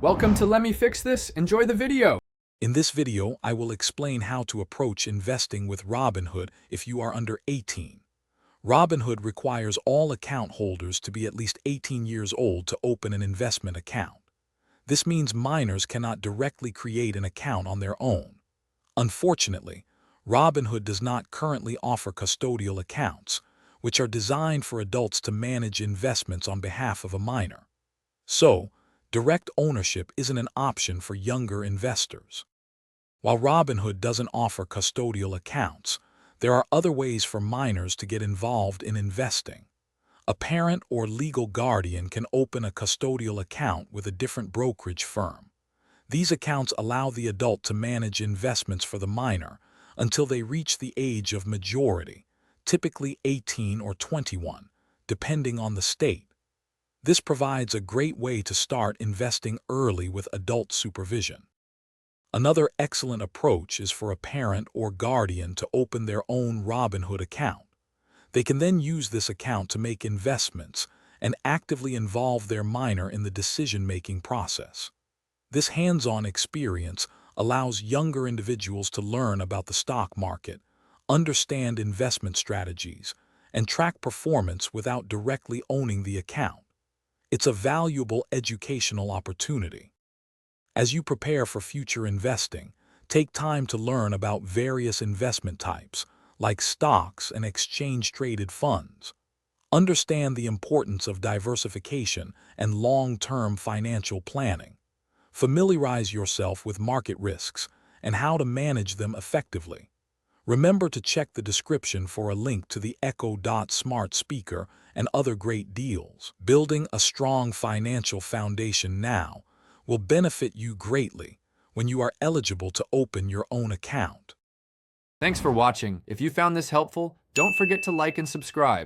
Welcome to Let Me Fix This. Enjoy the video. In this video, I will explain how to approach investing with Robinhood if you are under 18. Robinhood requires all account holders to be at least 18 years old to open an investment account. This means minors cannot directly create an account on their own. Unfortunately, Robinhood does not currently offer custodial accounts, which are designed for adults to manage investments on behalf of a minor. So, direct ownership isn't an option for younger investors. While Robinhood doesn't offer custodial accounts, there are other ways for minors to get involved in investing. A parent or legal guardian can open a custodial account with a different brokerage firm. These accounts allow the adult to manage investments for the minor until they reach the age of majority, typically 18 or 21, depending on the state. This provides a great way to start investing early with adult supervision. Another excellent approach is for a parent or guardian to open their own Robinhood account. They can then use this account to make investments and actively involve their minor in the decision-making process. This hands-on experience allows younger individuals to learn about the stock market, understand investment strategies, and track performance without directly owning the account. It's a valuable educational opportunity. As you prepare for future investing, take time to learn about various investment types, like stocks and exchange-traded funds. Understand the importance of diversification and long-term financial planning. Familiarize yourself with market risks and how to manage them effectively. Remember to check the description for a link to the Echo Dot smart speaker and other great deals. Building a strong financial foundation now will benefit you greatly when you are eligible to open your own account. Thanks for watching. If you found this helpful, don't forget to like and subscribe.